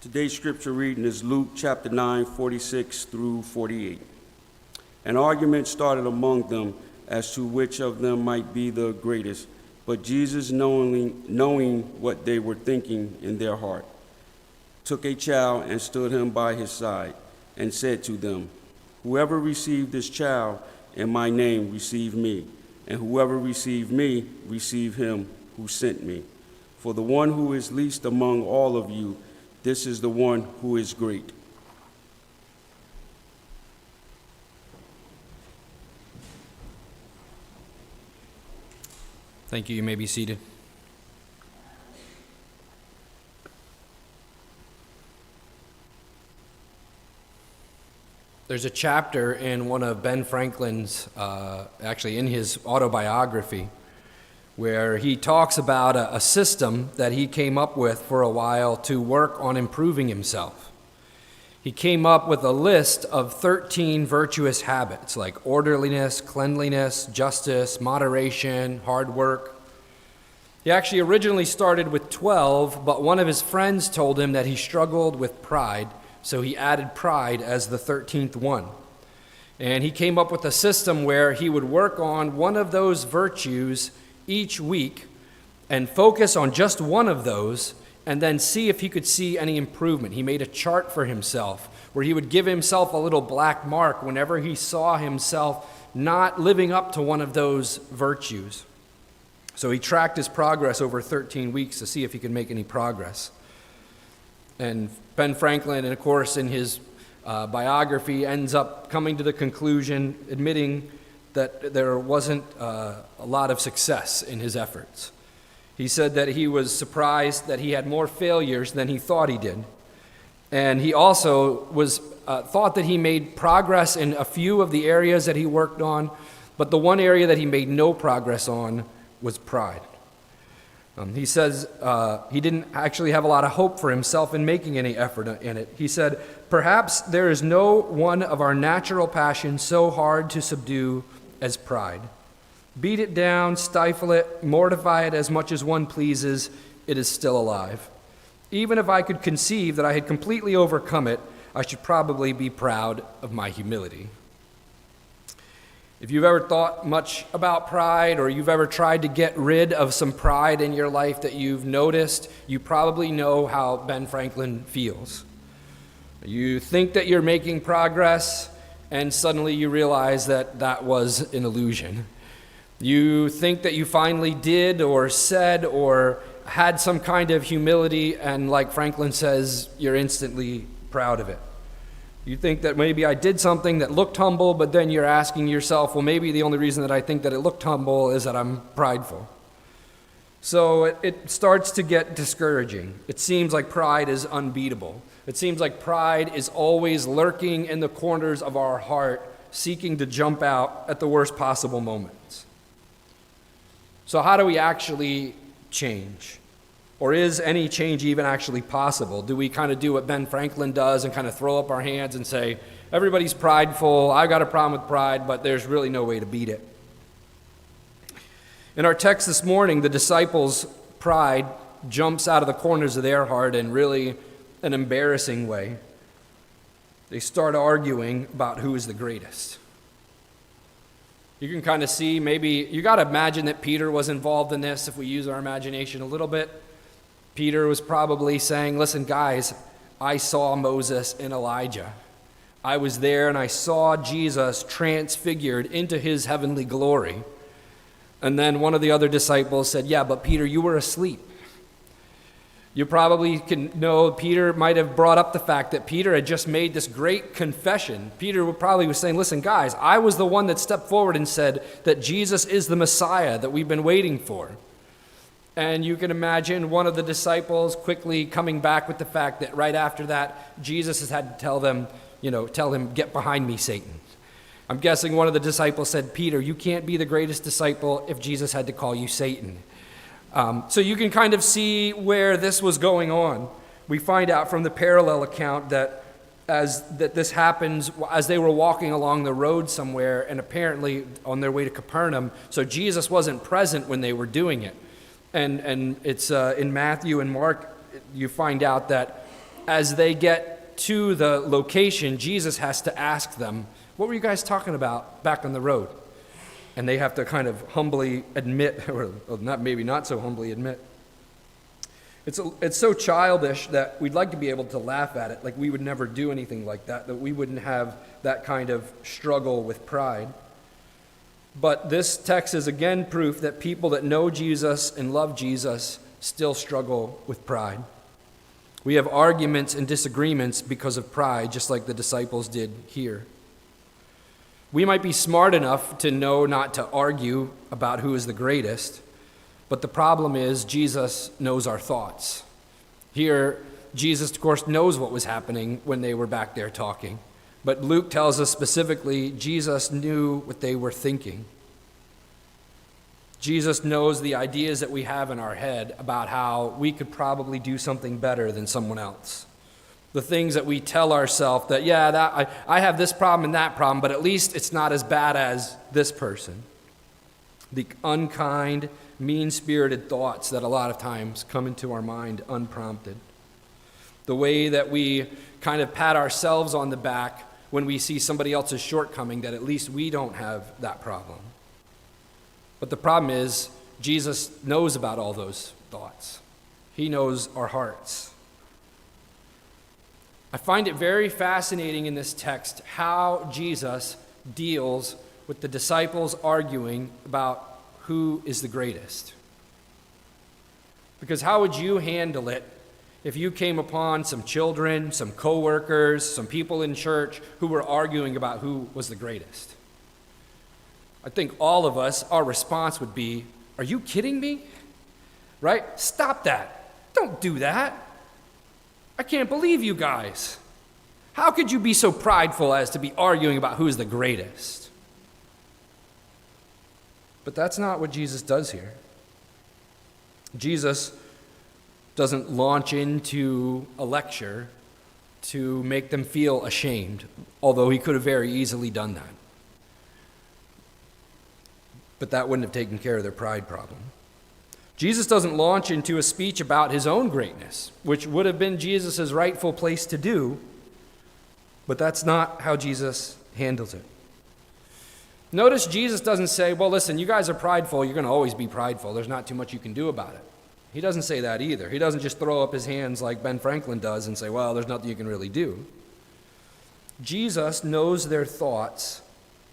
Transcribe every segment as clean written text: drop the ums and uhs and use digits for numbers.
Today's scripture reading is Luke chapter 9, 46 through 48. An argument started among them as to which of them might be the greatest, but Jesus, knowing what they were thinking in their heart, took a child and stood him by his side, and said to them, "Whoever received this child in my name received me, and whoever received me received him who sent me. For the one who is least among all of you, this is the one who is great." Thank you. You may be seated. There's a chapter in one of Ben Franklin's, actually in his autobiography, where he talks about a system that he came up with for a while to work on improving himself. He came up with a list of 13 virtuous habits like orderliness, cleanliness, justice, moderation, hard work. He actually originally started with 12, but one of his friends told him that he struggled with pride, so he added pride as the 13th one. And he came up with a system where he would work on one of those virtues each week and focus on just one of those and then see if he could see any improvement. He made a chart for himself where he would give himself a little black mark whenever he saw himself not living up to one of those virtues. So he tracked his progress over 13 weeks to see if he could make any progress. And Ben Franklin, and of course in his biography, ends up coming to the conclusion, admitting that there wasn't a lot of success in his efforts. He said that he was surprised that he had more failures than he thought he did. And he also was thought that he made progress in a few of the areas that he worked on, but the one area that he made no progress on was pride. He says he didn't actually have a lot of hope for himself in making any effort in it. He said, "Perhaps there is no one of our natural passions so hard to subdue as pride. Beat it down, stifle it, mortify it as much as one pleases, it is still alive. Even if I could conceive that I had completely overcome it, I should probably be proud of my humility." If you've ever thought much about pride, or you've ever tried to get rid of some pride in your life that you've noticed, you probably know how Ben Franklin feels. You think that you're making progress, and suddenly you realize that that was an illusion. You think that you finally did or said or had some kind of humility, and like Franklin says, you're instantly proud of it. You think that maybe I did something that looked humble, but then you're asking yourself, well, maybe the only reason that I think that it looked humble is that I'm prideful. So it starts to get discouraging. It seems like pride is unbeatable. It seems like pride is always lurking in the corners of our heart, seeking to jump out at the worst possible moments. So how do we actually change? Or is any change even actually possible? Do we kind of do what Ben Franklin does and kind of throw up our hands and say, everybody's prideful, I've got a problem with pride, but there's really no way to beat it? In our text this morning, the disciples' pride jumps out of the corners of their heart in really an embarrassing way. They start arguing about who is the greatest. You can kind of see, maybe, you got to imagine that Peter was involved in this if we use our imagination a little bit. Peter was probably saying, listen, guys, I saw Moses and Elijah. I was there and I saw Jesus transfigured into his heavenly glory. And then one of the other disciples said, yeah, but Peter, you were asleep. You probably can know Peter might have brought up the fact that Peter had just made this great confession. Peter probably was saying, listen, guys, I was the one that stepped forward and said that Jesus is the Messiah that we've been waiting for. And you can imagine one of the disciples quickly coming back with the fact that right after that, Jesus has had to tell him, get behind me, Satan. I'm guessing one of the disciples said, Peter, you can't be the greatest disciple if Jesus had to call you Satan. So you can kind of see where this was going on. We find out from the parallel account that this happens as they were walking along the road somewhere, and apparently on their way to Capernaum. So Jesus wasn't present when they were doing it. And it's in Matthew and Mark, you find out that as they get to the location, Jesus has to ask them, what were you guys talking about back on the road? And they have to kind of humbly admit, or not so humbly admit. It's so childish that we'd like to be able to laugh at it, like we would never do anything like that we wouldn't have that kind of struggle with pride. But this text is again proof that people that know Jesus and love Jesus still struggle with pride. We have arguments and disagreements because of pride, just like the disciples did here. We might be smart enough to know not to argue about who is the greatest, but the problem is Jesus knows our thoughts. Here, Jesus, of course, knows what was happening when they were back there talking. But Luke tells us specifically, Jesus knew what they were thinking. Jesus knows the ideas that we have in our head about how we could probably do something better than someone else. The things that we tell ourselves that, I have this problem and that problem, but at least it's not as bad as this person. The unkind, mean-spirited thoughts that a lot of times come into our mind unprompted. The way that we kind of pat ourselves on the back when we see somebody else's shortcoming, that at least we don't have that problem. But the problem is, Jesus knows about all those thoughts. He knows our hearts. I find it very fascinating in this text how Jesus deals with the disciples arguing about who is the greatest. Because how would you handle it if you came upon some children, some coworkers, some people in church who were arguing about who was the greatest? I think all of us, our response would be, are you kidding me? Right? Stop that. Don't do that. I can't believe you guys. How could you be so prideful as to be arguing about who is the greatest? But that's not what Jesus does here. Jesus doesn't launch into a lecture to make them feel ashamed, although he could have very easily done that. But that wouldn't have taken care of their pride problem. Jesus doesn't launch into a speech about his own greatness, which would have been Jesus' rightful place to do, but that's not how Jesus handles it. Notice Jesus doesn't say, well, listen, you guys are prideful, you're going to always be prideful, there's not too much you can do about it. He doesn't say that either. He doesn't just throw up his hands like Ben Franklin does and say, well, there's nothing you can really do. Jesus knows their thoughts,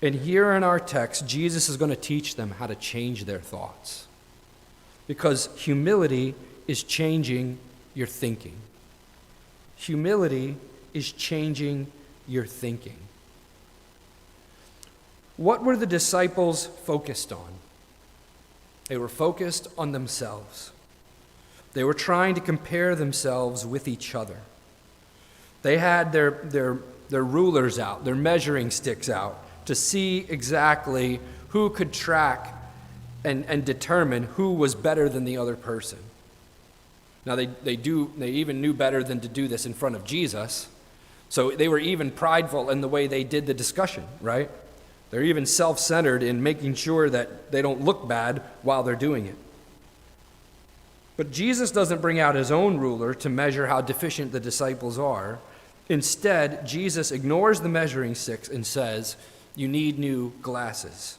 and here in our text, Jesus is going to teach them how to change their thoughts. Because humility is changing your thinking. Humility is changing your thinking. What were the disciples focused on? They were focused on themselves. They were trying to compare themselves with each other. They had their rulers out, their measuring sticks out, to see exactly who could track and determine who was better than the other person. Now they even knew better than to do this in front of Jesus. So they were even prideful in the way they did the discussion, right? They're even self-centered in making sure that they don't look bad while they're doing it. But Jesus doesn't bring out his own ruler to measure how deficient the disciples are. Instead, Jesus ignores the measuring sticks and says, you need new glasses.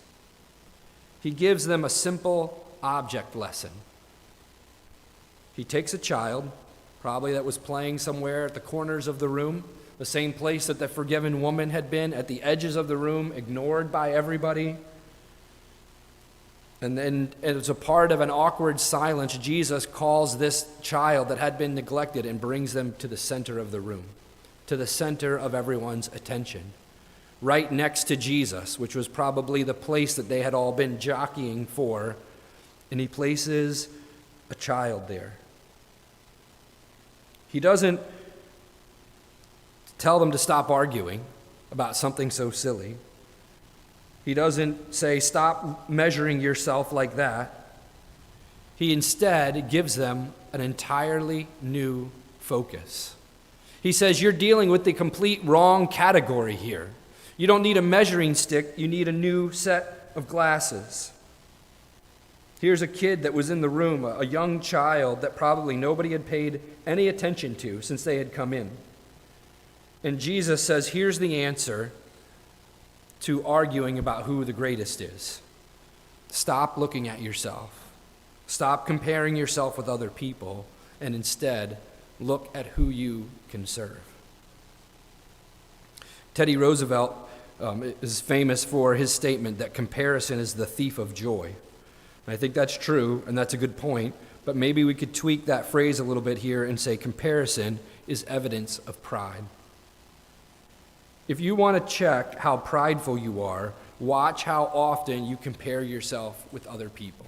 He gives them a simple object lesson. He takes a child, probably that was playing somewhere at the corners of the room, the same place that the forgiven woman had been, at the edges of the room, ignored by everybody. And then, as a part of an awkward silence, Jesus calls this child that had been neglected and brings them to the center of the room, to the center of everyone's attention, right next to Jesus, which was probably the place that they had all been jockeying for, and he places a child there. He doesn't tell them to stop arguing about something so silly. He doesn't say, stop measuring yourself like that. He instead gives them an entirely new focus. He says, you're dealing with the complete wrong category here. You don't need a measuring stick, you need a new set of glasses. Here's a kid that was in the room, a young child that probably nobody had paid any attention to since they had come in. And Jesus says, here's the answer to arguing about who the greatest is. Stop looking at yourself. Stop comparing yourself with other people, and instead look at who you can serve. Teddy Roosevelt is famous for his statement that comparison is the thief of joy. And I think that's true, and that's a good point, but maybe we could tweak that phrase a little bit here and say comparison is evidence of pride. If you want to check how prideful you are, watch how often you compare yourself with other people.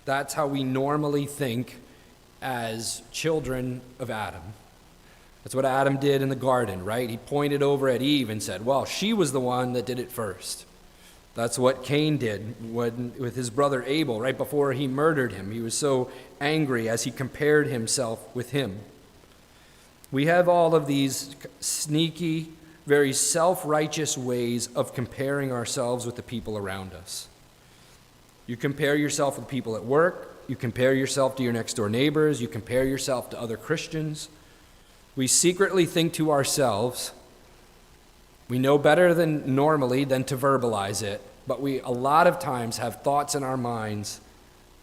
That's how we normally think as children of Adam. That's what Adam did in the garden, right? He pointed over at Eve and said, well, she was the one that did it first. That's what Cain did with his brother Abel right before he murdered him. He was so angry as he compared himself with him. We have all of these sneaky, very self-righteous ways of comparing ourselves with the people around us. You compare yourself with people at work. You compare yourself to your next-door neighbors. You compare yourself to other Christians. We secretly think to ourselves, we know better than normally than to verbalize it, but we a lot of times have thoughts in our minds,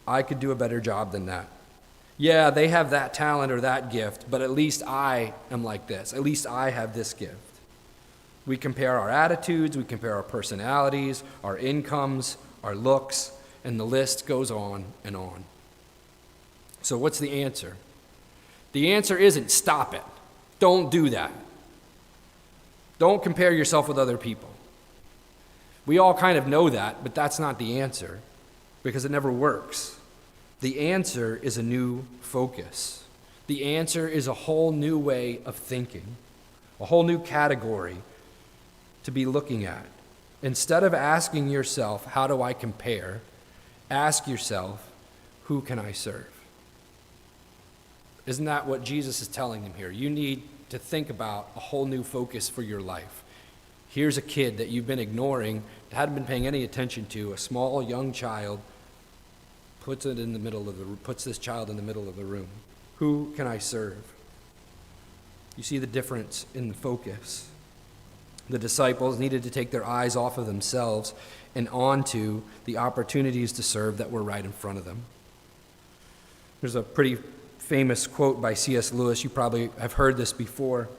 I could do a better job than that. Yeah, they have that talent or that gift, but at least I am like this. At least I have this gift. We compare our attitudes, we compare our personalities, our incomes, our looks, and the list goes on and on. So what's the answer? The answer isn't stop it. Don't do that. Don't compare yourself with other people. We all kind of know that, but that's not the answer because it never works. The answer is a new focus. The answer is a whole new way of thinking, a whole new category to be looking at. Instead of asking yourself, how do I compare? Ask yourself, who can I serve? Isn't that what Jesus is telling them here? You need to think about a whole new focus for your life. Here's a kid that you've been ignoring, hadn't been paying any attention to, a small young child, puts this child in the middle of the room. Who can I serve? You see the difference in the focus. The disciples needed to take their eyes off of themselves and onto the opportunities to serve that were right in front of them. There's a pretty famous quote by C.S. Lewis. You probably have heard this before,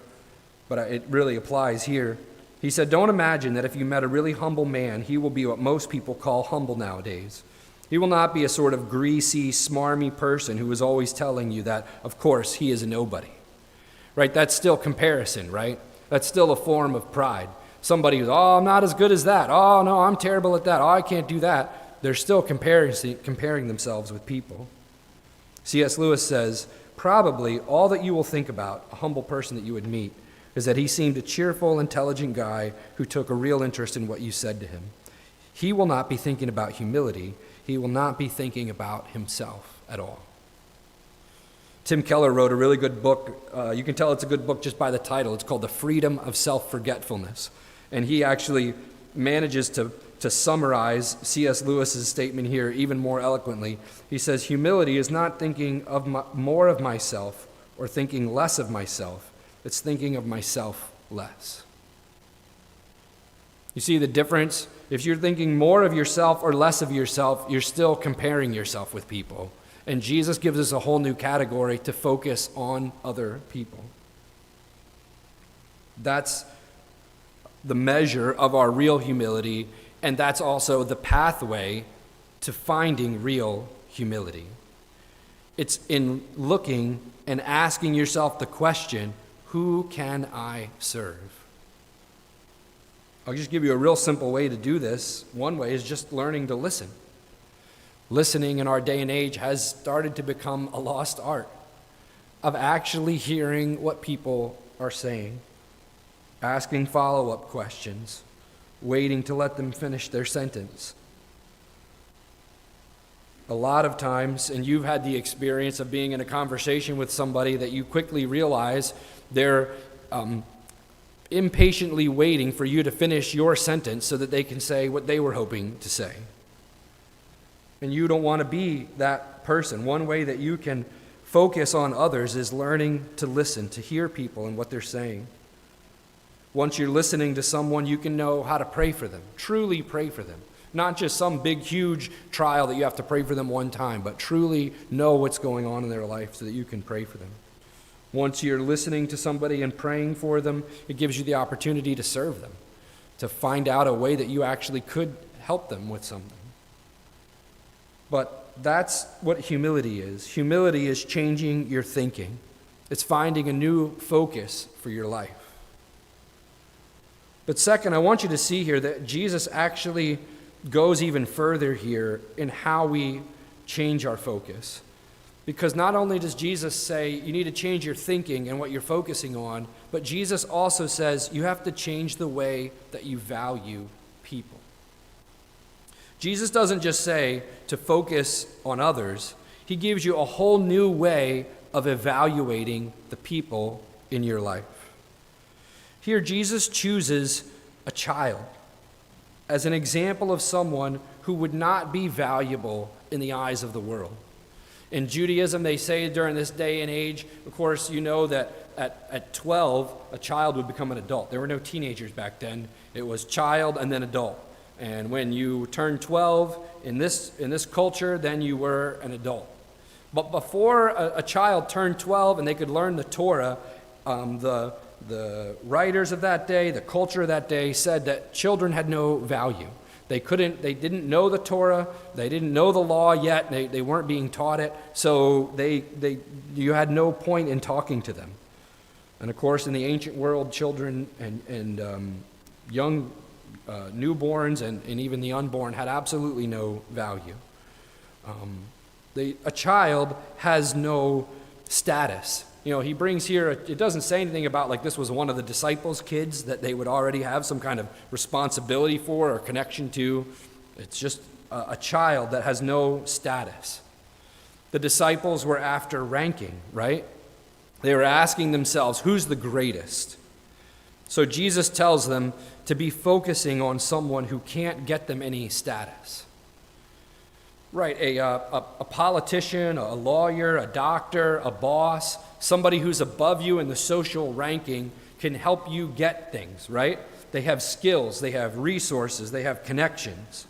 but it really applies here. He said, don't imagine that if you met a really humble man, he will be what most people call humble nowadays. He will not be a sort of greasy, smarmy person who is always telling you that, of course, he is a nobody. Right? That's still comparison, right? That's still a form of pride. Somebody who's, I'm not as good as that. Oh, no, I'm terrible at that. Oh, I can't do that. They're still comparing themselves with people. C.S. Lewis says, probably all that you will think about a humble person that you would meet is that he seemed a cheerful, intelligent guy who took a real interest in what you said to him. He will not be thinking about humility. He will not be thinking about himself at all. Tim Keller wrote a really good book. You can tell it's a good book just by the title. It's called The Freedom of Self-Forgetfulness. And he actually manages to summarize C.S. Lewis's statement here even more eloquently. He says, humility is not thinking of more of myself or thinking less of myself. It's thinking of myself less. You see the difference? If you're thinking more of yourself or less of yourself, you're still comparing yourself with people. And Jesus gives us a whole new category to focus on other people. That's the measure of our real humility, and that's also the pathway to finding real humility. It's in looking and asking yourself the question, who can I serve? I'll just give you a real simple way to do this. One way is just learning to listen. Listening in our day and age has started to become a lost art of actually hearing what people are saying, asking follow-up questions, waiting to let them finish their sentence. A lot of times, and you've had the experience of being in a conversation with somebody that you quickly realize they're impatiently waiting for you to finish your sentence so that they can say what they were hoping to say. And you don't want to be that person. One way that you can focus on others is learning to listen, to hear people and what they're saying. Once you're listening to someone, you can know how to pray for them, truly pray for them. Not just some big, huge trial that you have to pray for them one time, but truly know what's going on in their life so that you can pray for them. Once you're listening to somebody and praying for them, it gives you the opportunity to serve them, to find out a way that you actually could help them with something. But that's what humility is. Humility is changing your thinking. It's finding a new focus for your life. But second, I want you to see here that Jesus actually goes even further here in how we change our focus. Because not only does Jesus say you need to change your thinking and what you're focusing on, but Jesus also says you have to change the way that you value people. Jesus doesn't just say to focus on others. He gives you a whole new way of evaluating the people in your life. Here, Jesus chooses a child as an example of someone who would not be valuable in the eyes of the world. In Judaism, they say during this day and age, of course, you know that at 12, a child would become an adult. There were no teenagers back then. It was child and then adult. And when you turned 12 in this culture, then you were an adult. But before a child turned 12 and they could learn the Torah, the writers of that day, the culture of that day said that children had no value. They didn't know the Torah, they didn't know the law yet, they weren't being taught it, so you had no point in talking to them. And of course, in the ancient world, children and young newborns and even the unborn had absolutely no value. A child has no status. You know, he brings here, it doesn't say anything about like this was one of the disciples' kids that they would already have some kind of responsibility for or connection to. It's just a child that has no status. The disciples were after ranking, right? They were asking themselves, who's the greatest? So Jesus tells them to be focusing on someone who can't get them any status. Right, a politician, a lawyer, a doctor, a boss, somebody who's above you in the social ranking can help you get things, right? They have skills, they have resources, they have connections.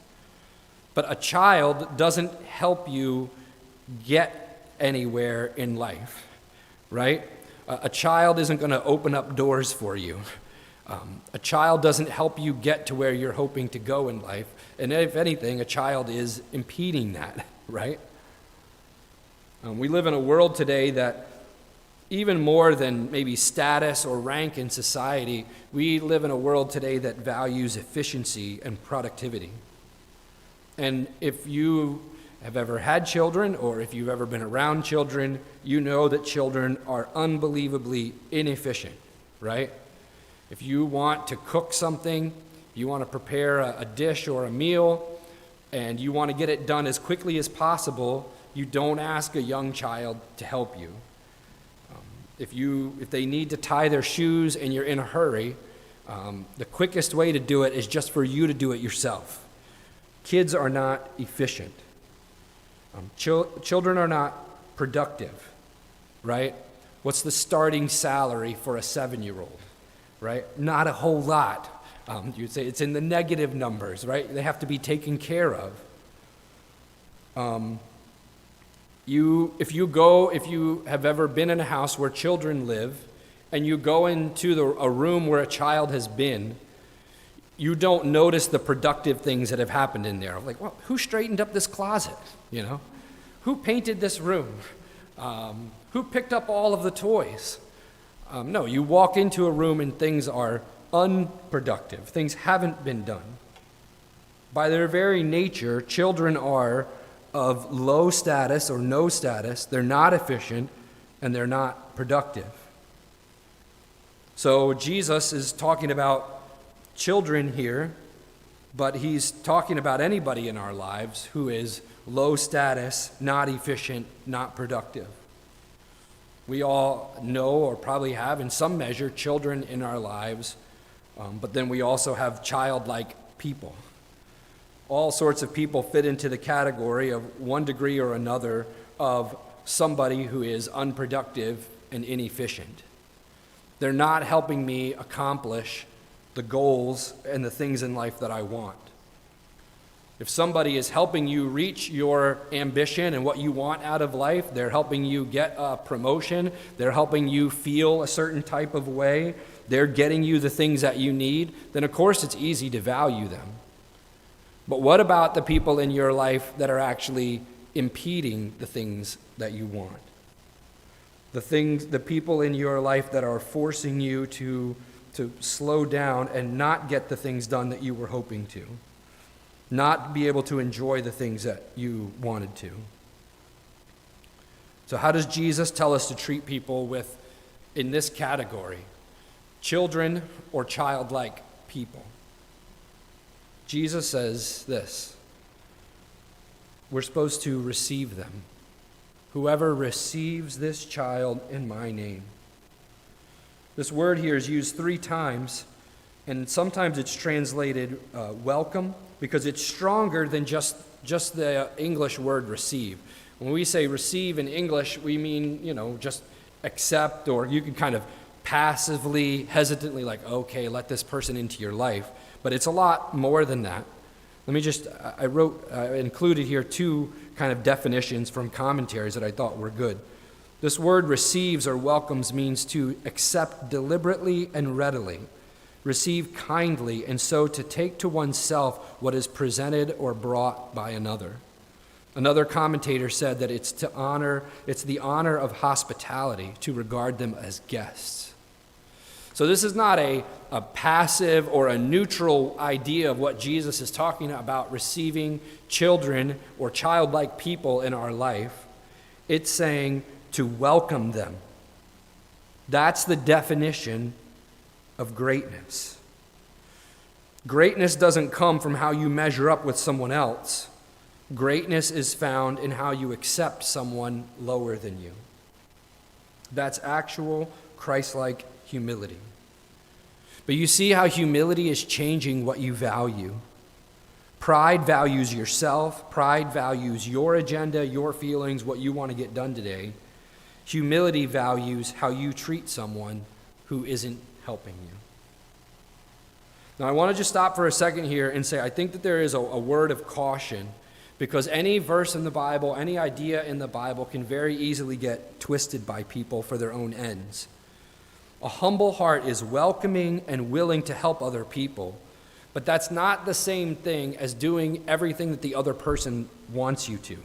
But a child doesn't help you get anywhere in life, right? A child isn't going to open up doors for you. A child doesn't help you get to where you're hoping to go in life. And if anything, a child is impeding that, right? We live in a world today that even more than maybe status or rank in society, we live in a world today that values efficiency and productivity. And if you have ever had children or if you've ever been around children, you know that children are unbelievably inefficient, right? If you want to cook something, you want to prepare a dish or a meal, and you want to get it done as quickly as possible, you don't ask a young child to help you. If they need to tie their shoes and you're in a hurry, the quickest way to do it is just for you to do it yourself. Kids are not efficient. Children are not productive, right? What's the starting salary for a 7-year-old, right? Not a whole lot. You'd say it's in the negative numbers, right? They have to be taken care of. If you have ever been in a house where children live, and you go into a room where a child has been, you don't notice the productive things that have happened in there. Like, well, who straightened up this closet? You know, who painted this room? Who picked up all of the toys? No, you walk into a room and things are unproductive. Things haven't been done. By their very nature, children are of low status or no status. They're not efficient and they're not productive. So Jesus is talking about children here, but he's talking about anybody in our lives who is low status, not efficient, not productive. We all know or probably have in some measure children in our lives, but then we also have childlike people. All sorts of people fit into the category of one degree or another of somebody who is unproductive and inefficient. They're not helping me accomplish the goals and the things in life that I want. If somebody is helping you reach your ambition and what you want out of life, they're helping you get a promotion, they're helping you feel a certain type of way, they're getting you the things that you need, then of course it's easy to value them. But what about the people in your life that are actually impeding the things that you want? The people in your life that are forcing you to slow down and not get the things done that you were hoping to, not be able to enjoy the things that you wanted to. So how does Jesus tell us to treat people in this category? Children or childlike people? Jesus says this: we're supposed to receive them. Whoever receives this child in my name. This word here is used 3 times, and sometimes it's translated welcome, because it's stronger than just the English word receive. When we say receive in English, we mean, just accept, or you can kind of passively, hesitantly, like, okay, let this person into your life. But it's a lot more than that. I included here 2 kind of definitions from commentaries that I thought were good. This word receives or welcomes means to accept deliberately and readily, receive kindly, and so to take to oneself what is presented or brought by another. Another commentator said that it's the honor of hospitality to regard them as guests. So this is not a passive or a neutral idea of what Jesus is talking about receiving children or childlike people in our life. It's saying to welcome them. That's the definition of greatness. Greatness doesn't come from how you measure up with someone else. Greatness is found in how you accept someone lower than you. That's actual Christ-like humility. But you see how humility is changing what you value. Pride values yourself. Pride values your agenda, your feelings, what you want to get done today. Humility values how you treat someone who isn't helping you. Now, I want to just stop for a second here and say I think that there is a word of caution, because any verse in the Bible, any idea in the Bible can very easily get twisted by people for their own ends. A humble heart is welcoming and willing to help other people, but that's not the same thing as doing everything that the other person wants you to.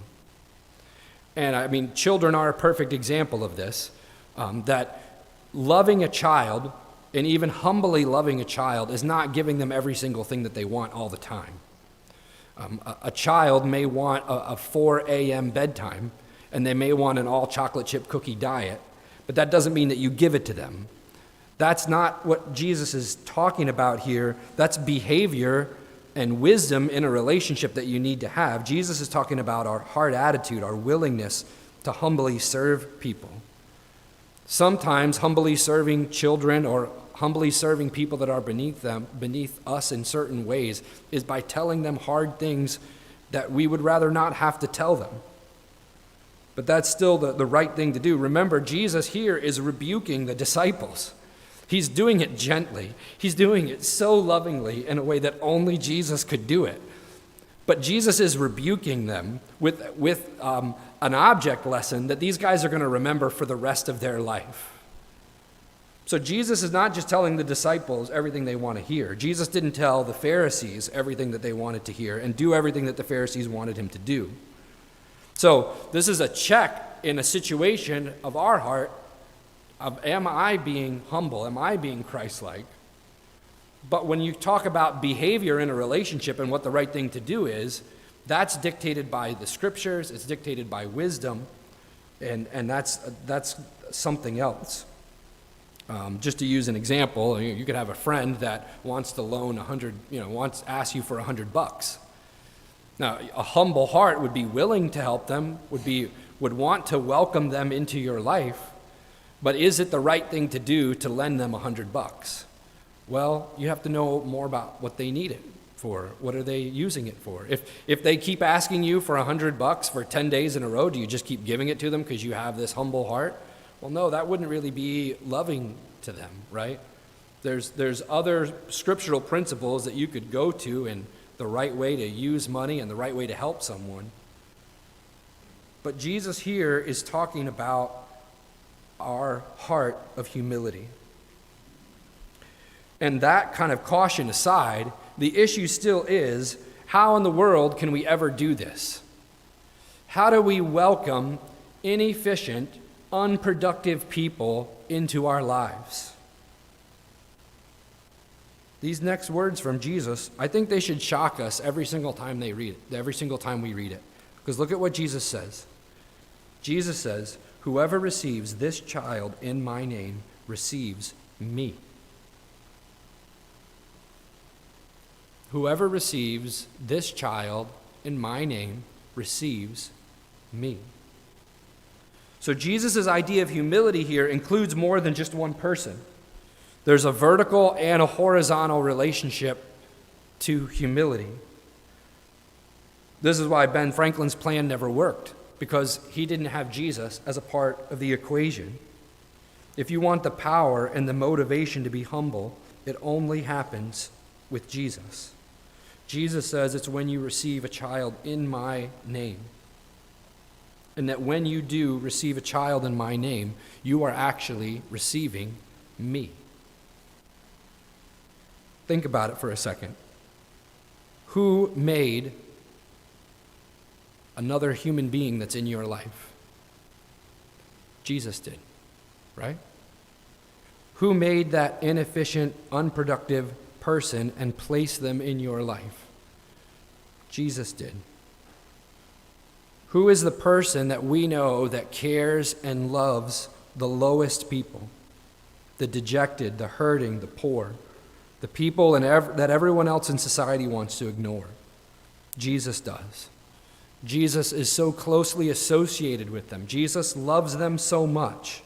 And I mean, children are a perfect example of this, that loving a child, and even humbly loving a child, is not giving them every single thing that they want all the time. A child may want a 4 a.m. bedtime, and they may want an all chocolate chip cookie diet, but that doesn't mean that you give it to them. That's not what Jesus is talking about here. That's behavior and wisdom in a relationship that you need to have. Jesus is talking about our heart attitude, our willingness to humbly serve people. Sometimes humbly serving children or humbly serving people that are beneath us in certain ways, is by telling them hard things that we would rather not have to tell them. But that's still the right thing to do. Remember, Jesus here is rebuking the disciples. He's doing it gently. He's doing it so lovingly in a way that only Jesus could do it. But Jesus is rebuking them with an object lesson that these guys are going to remember for the rest of their life. So Jesus is not just telling the disciples everything they want to hear. Jesus didn't tell the Pharisees everything that they wanted to hear and do everything that the Pharisees wanted him to do. So this is a check in a situation of our heart of, am I being humble? Am I being Christ-like? But when you talk about behavior in a relationship and what the right thing to do is, that's dictated by the scriptures, it's dictated by wisdom, and that's something else. Just to use an example, you could have a friend that wants to loan asks you for $100. Now, a humble heart would be willing to help them, would want to welcome them into your life, but is it the right thing to do to lend them $100? Well, you have to know more about what they needed for? What are they using it for? If they keep asking you for $100 for 10 days in a row, do you just keep giving it to them because you have this humble heart? Well, no, that wouldn't really be loving to them, right? There's other scriptural principles that you could go to in the right way to use money and the right way to help someone. But Jesus here is talking about our heart of humility. And that kind of caution aside, the issue still is, how in the world can we ever do this? How do we welcome inefficient, unproductive people into our lives? These next words from Jesus, I think they should shock us every single time we read it. Because look at what Jesus says. Jesus says, "Whoever receives this child in my name receives me." Whoever receives this child in my name receives me. So Jesus' idea of humility here includes more than just one person. There's a vertical and a horizontal relationship to humility. This is why Ben Franklin's plan never worked, because he didn't have Jesus as a part of the equation. If you want the power and the motivation to be humble, it only happens with Jesus. Jesus says it's when you receive a child in my name. And that when you do receive a child in my name, you are actually receiving me. Think about it for a second. Who made another human being that's in your life? Jesus did, right? Who made that inefficient, unproductive person and placed them in your life? Jesus did. Who is the person that we know that cares and loves the lowest people, the dejected, the hurting, the poor, the people that everyone else in society wants to ignore? Jesus does. Jesus is so closely associated with them. Jesus loves them so much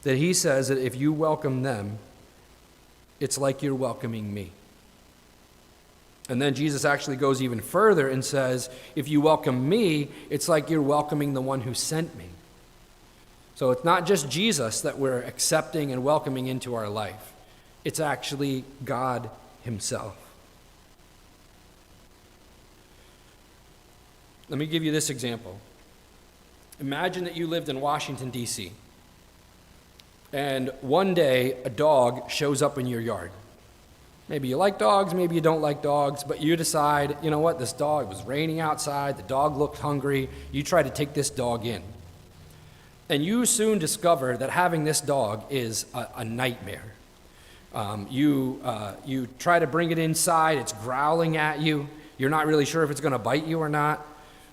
that he says that if you welcome them, it's like you're welcoming me. And then Jesus actually goes even further and says, if you welcome me, it's like you're welcoming the one who sent me. So it's not just Jesus that we're accepting and welcoming into our life. It's actually God himself. Let me give you this example. Imagine that you lived in Washington, D.C., and one day a dog shows up in your yard. Maybe you like dogs, maybe you don't like dogs, but you decide, you know what, this dog, it was raining outside, the dog looked hungry, you try to take this dog in. And you soon discover that having this dog is a nightmare. You try to bring it inside, it's growling at you, you're not really sure if it's going to bite you or not.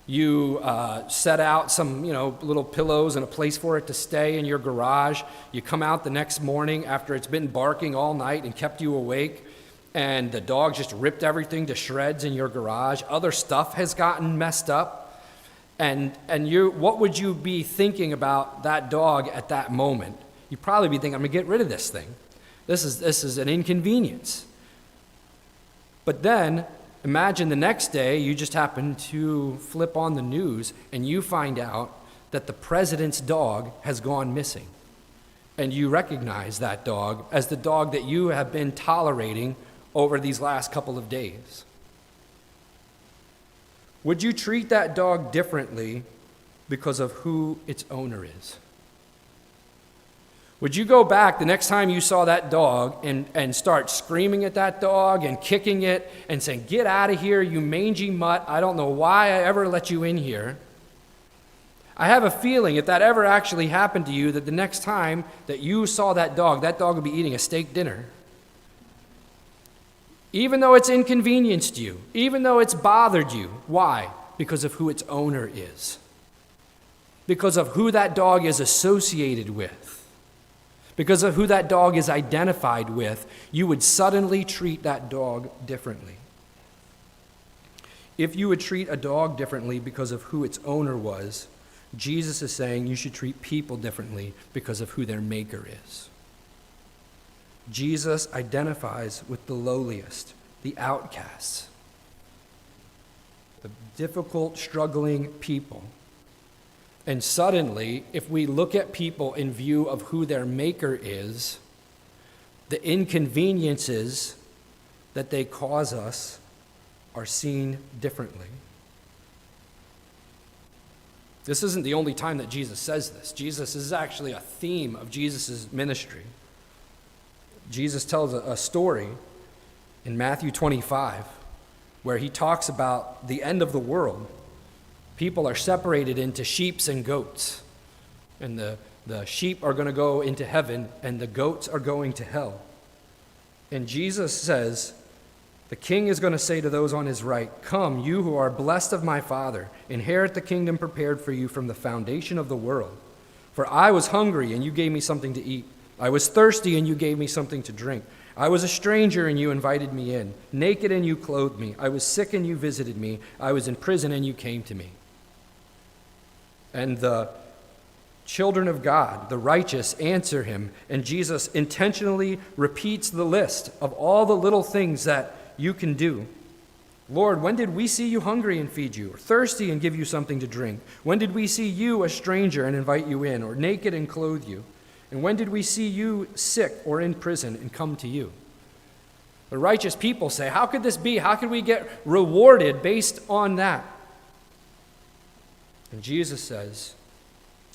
You set out some, little pillows and a place for it to stay in your garage. You come out the next morning after it's been barking all night and kept you awake, and the dog just ripped everything to shreds in your garage. Other stuff has gotten messed up. And what would you be thinking about that dog at that moment? You'd probably be thinking, I'm going to get rid of this thing. This is an inconvenience. But then, imagine the next day you just happen to flip on the news and you find out that the president's dog has gone missing. And you recognize that dog as the dog that you have been tolerating over these last couple of days. Would you treat that dog differently because of who its owner is? Would you go back the next time you saw that dog and start screaming at that dog and kicking it and saying, "Get out of here, you mangy mutt. I don't know why I ever let you in here"? I have a feeling if that ever actually happened to you, that the next time that you saw that dog would be eating a steak dinner. Even though it's inconvenienced you, even though it's bothered you. Why? Because of who its owner is. Because of who that dog is associated with. Because of who that dog is identified with, you would suddenly treat that dog differently. If you would treat a dog differently because of who its owner was, Jesus is saying you should treat people differently because of who their maker is. Jesus identifies with the lowliest, the outcasts, the difficult, struggling people. And suddenly, if we look at people in view of who their maker is, the inconveniences that they cause us are seen differently. This isn't the only time that Jesus says this. This is actually a theme of Jesus' ministry. Jesus tells a story in Matthew 25 where he talks about the end of the world. People are separated into sheep and goats, and the sheep are going to go into heaven, and the goats are going to hell. And Jesus says, the king is going to say to those on his right, "Come, you who are blessed of my Father, inherit the kingdom prepared for you from the foundation of the world. For I was hungry, and you gave me something to eat. I was thirsty, and you gave me something to drink. I was a stranger, and you invited me in. Naked, and you clothed me. I was sick, and you visited me. I was in prison, and you came to me." And the children of God, the righteous, answer him, and Jesus intentionally repeats the list of all the little things that you can do. "Lord, when did we see you hungry and feed you, or thirsty and give you something to drink? When did we see you a stranger and invite you in, or naked and clothe you? And when did we see you sick or in prison and come to you?" The righteous people say, how could this be? How could we get rewarded based on that? And Jesus says,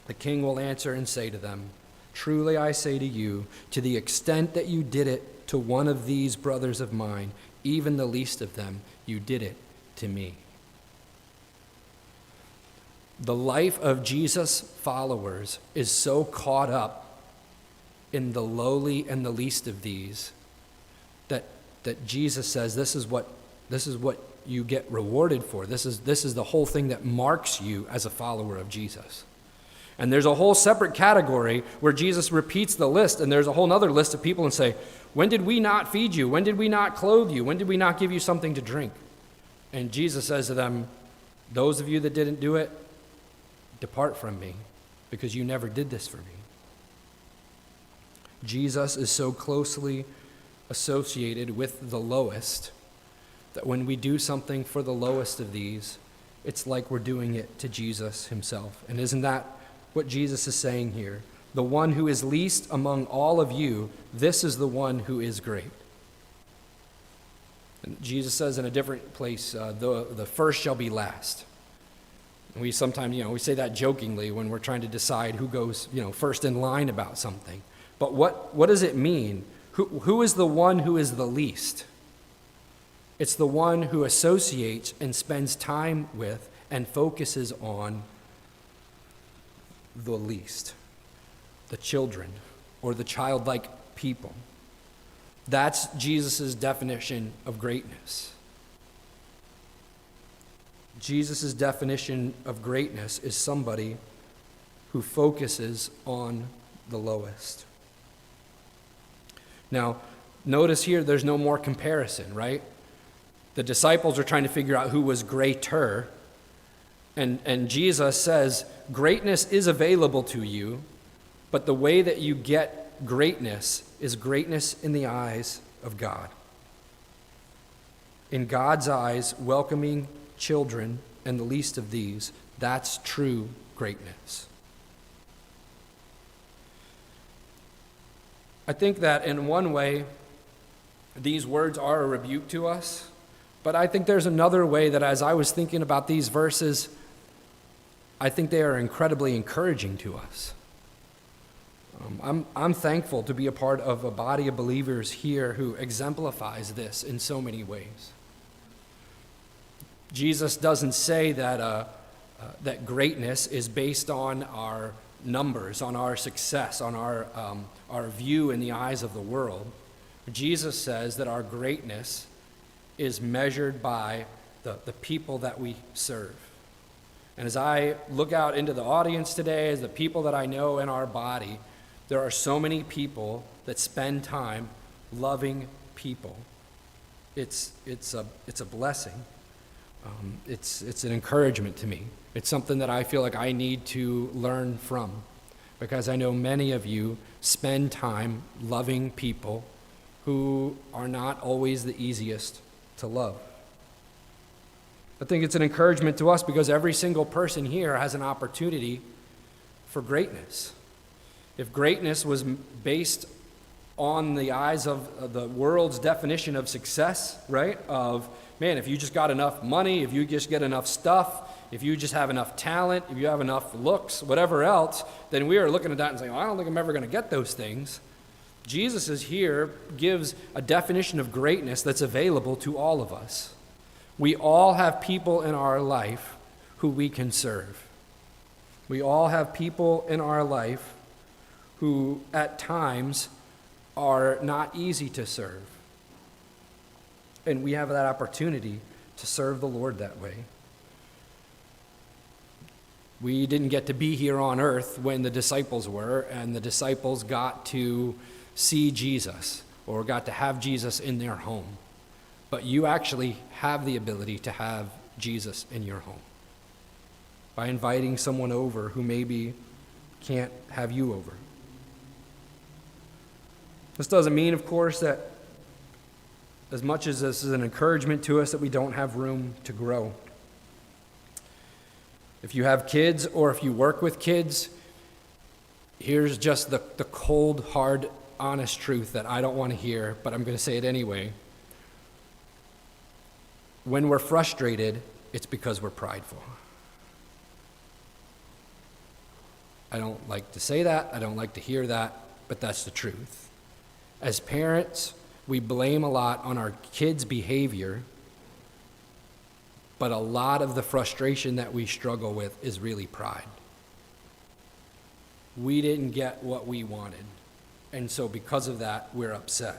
the king will answer and say to them, "Truly I say to you, to the extent that you did it to one of these brothers of mine, even the least of them, you did it to me." The life of Jesus' followers is so caught up in the lowly and the least of these that Jesus says this is what you get rewarded for. This is the whole thing that marks you as a follower of Jesus. And there's a whole separate category where Jesus repeats the list, and there's a whole other list of people and say, "When did we not feed you? When did we not clothe you? When did we not give you something to drink?" And Jesus says to them, "Those of you that didn't do it, depart from me, because you never did this for me." Jesus is so closely associated with the lowest that when we do something for the lowest of these, it's like we're doing it to Jesus himself. And isn't that what Jesus is saying here? The one who is least among all of you, this is the one who is great. And Jesus says in a different place, the first shall be last. And we sometimes, we say that jokingly when we're trying to decide who goes, first in line about something. But what does it mean? Who is the one who is the least? It's the one who associates and spends time with and focuses on the least, the children, or the childlike people. That's Jesus' definition of greatness. Jesus' definition of greatness is somebody who focuses on the lowest. Now, notice here there's no more comparison, right? The disciples are trying to figure out who was greater, and Jesus says, greatness is available to you, but the way that you get greatness is greatness in the eyes of God. In God's eyes, welcoming children and the least of these, that's true greatness. I think that in one way, these words are a rebuke to us, but I think there's another way that as I was thinking about these verses, I think they are incredibly encouraging to us. I'm thankful to be a part of a body of believers here who exemplifies this in so many ways. Jesus doesn't say that greatness is based on our numbers, on our success, on our view in the eyes of the world. Jesus says that our greatness is measured by the people that we serve. And as I look out into the audience today, as the people that I know in our body, there are so many people that spend time loving people. It's a blessing. It's an encouragement to me. It's something that I feel like I need to learn from, because I know many of you spend time loving people who are not always the easiest to love. I think it's an encouragement to us because every single person here has an opportunity for greatness. If greatness was based on the eyes of the world's definition of success, right? Of, man, if you just got enough money, if you just get enough stuff, if you just have enough talent, if you have enough looks, whatever else, then we are looking at that and saying, well, I don't think I'm ever going to get those things. Jesus is here, gives a definition of greatness that's available to all of us. We all have people in our life who we can serve. We all have people in our life who at times are not easy to serve. And we have that opportunity to serve the Lord that way. We didn't get to be here on earth when the disciples were, and the disciples got to see Jesus or got to have Jesus in their home. But you actually have the ability to have Jesus in your home by inviting someone over who maybe can't have you over. This doesn't mean, of course, that as much as this is an encouragement to us, that we don't have room to grow. If you have kids or if you work with kids, here's just the cold, hard, honest truth that I don't want to hear, but I'm going to say it anyway. When we're frustrated, it's because we're prideful. I don't like to say that, I don't like to hear that, but that's the truth. As parents, we blame a lot on our kids' behavior, but a lot of the frustration that we struggle with is really pride. We didn't get what we wanted, and so because of that, we're upset.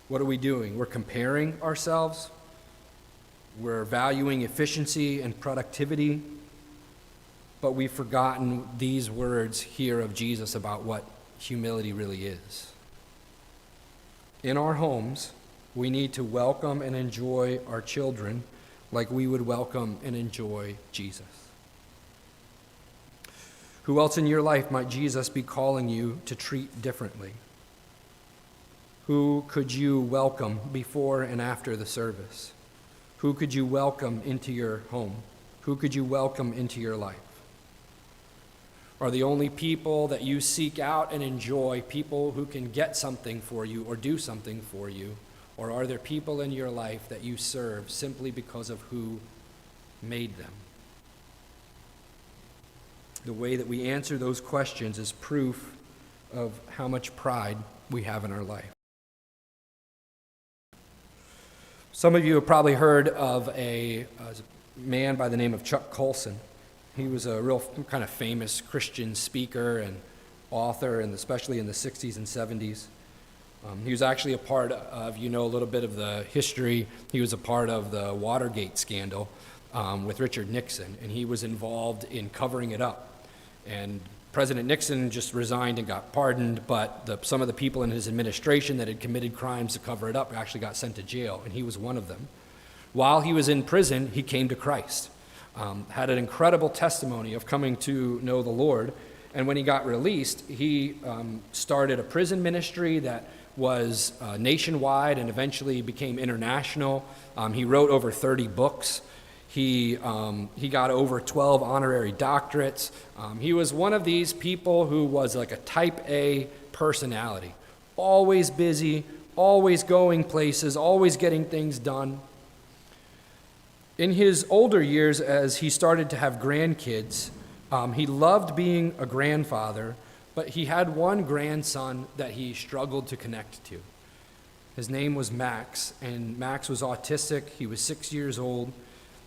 What are we doing? We're comparing ourselves. We're valuing efficiency and productivity, but we've forgotten these words here of Jesus about what humility really is. In our homes, we need to welcome and enjoy our children like we would welcome and enjoy Jesus. Who else in your life might Jesus be calling you to treat differently? Who could you welcome before and after the service? Who could you welcome into your home? Who could you welcome into your life? Are the only people that you seek out and enjoy people who can get something for you or do something for you? Or are there people in your life that you serve simply because of who made them? The way that we answer those questions is proof of how much pride we have in our life. Some of you have probably heard of a man by the name of Chuck Colson. He was a real kind of famous Christian speaker and author, and especially in the 60s and 70s. He was actually a part of, a little bit of the history. He was a part of the Watergate scandal with Richard Nixon, and he was involved in covering it up. And President Nixon just resigned and got pardoned, but some of the people in his administration that had committed crimes to cover it up actually got sent to jail, and he was one of them. While he was in prison, he came to Christ, had an incredible testimony of coming to know the Lord, and when he got released, he started a prison ministry that was nationwide and eventually became international. He wrote over 30 books. He got over 12 honorary doctorates. He was one of these people who was like a type A personality, always busy, always going places, always getting things done. In his older years, as he started to have grandkids, he loved being a grandfather, but he had one grandson that he struggled to connect to. His name was Max, and Max was autistic. He was 6 years old.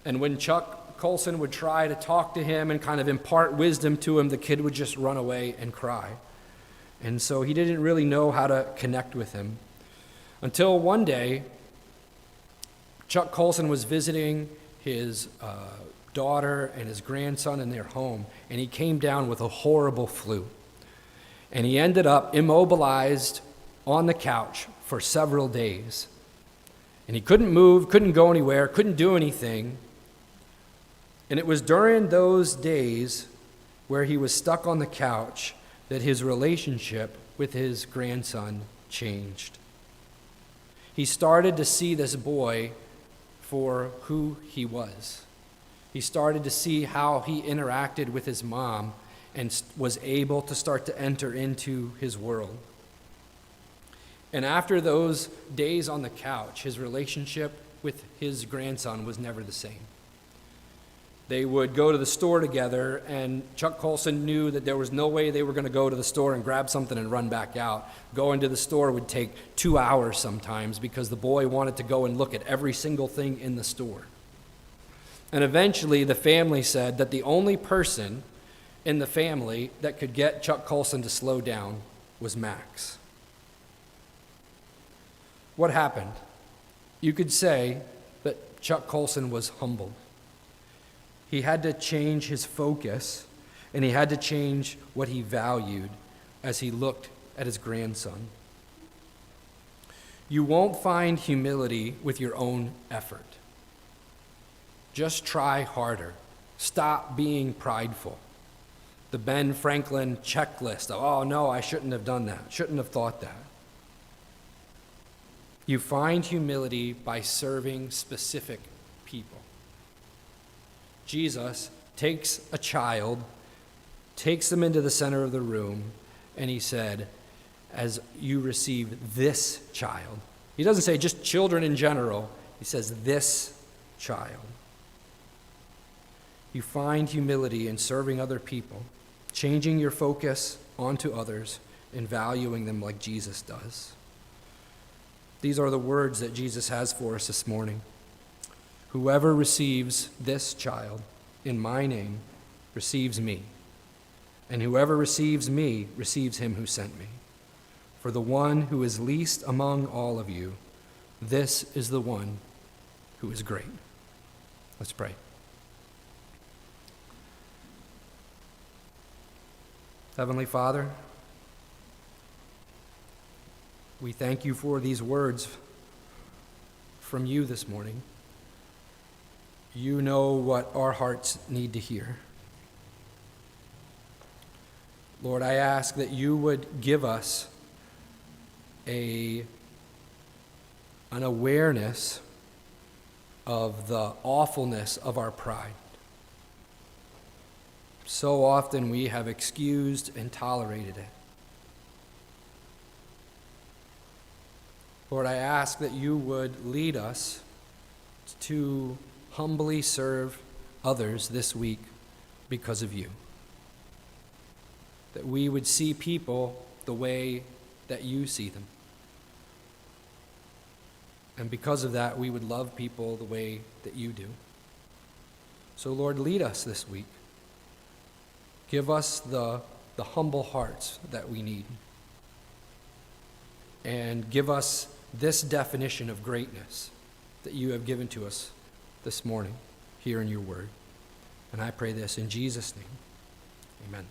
And when Chuck Colson would try to talk to him and kind of impart wisdom to him, the kid would just run away and cry. And so he didn't really know how to connect with him. Until one day, Chuck Colson was visiting his daughter and his grandson in their home, and he came down with a horrible flu. And he ended up immobilized on the couch for several days. And he couldn't move, couldn't go anywhere, couldn't do anything. And it was during those days where he was stuck on the couch that his relationship with his grandson changed. he started to see this boy for who he was. He started to see how he interacted with his mom and was able to start to enter into his world. And after those days on the couch, his relationship with his grandson was never the same. They would go to the store together, and Chuck Colson knew that there was no way they were going to go to the store and grab something and run back out. Going to the store would take 2 hours sometimes because the boy wanted to go and look at every single thing in the store. And eventually the family said that the only person in the family that could get Chuck Colson to slow down was Max. What happened? You could say that Chuck Colson was humbled. He had to change his focus, and he had to change what he valued as he looked at his grandson. You won't find humility with your own effort. Just try harder. Stop being prideful. The Ben Franklin checklist of, oh no, I shouldn't have done that, shouldn't have thought that. You find humility by serving specific people. Jesus takes a child, takes them into the center of the room, and he said, as you receive this child. He doesn't say just children in general. He says this child. You find humility in serving other people, changing your focus onto others, and valuing them like Jesus does. These are the words that Jesus has for us this morning. Whoever receives this child in my name receives me, and whoever receives me receives him who sent me. For the one who is least among all of you, this is the one who is great. Let's pray. Heavenly Father, we thank you for these words from you this morning. You know what our hearts need to hear. Lord, I ask that you would give us an awareness of the awfulness of our pride. So often we have excused and tolerated it. Lord, I ask that you would lead us to humbly serve others this week because of you. That we would see people the way that you see them. And because of that, we would love people the way that you do. So Lord, lead us this week. Give us the humble hearts that we need. And give us this definition of greatness that you have given to us this morning here in your word. And I pray this in Jesus' name. Amen.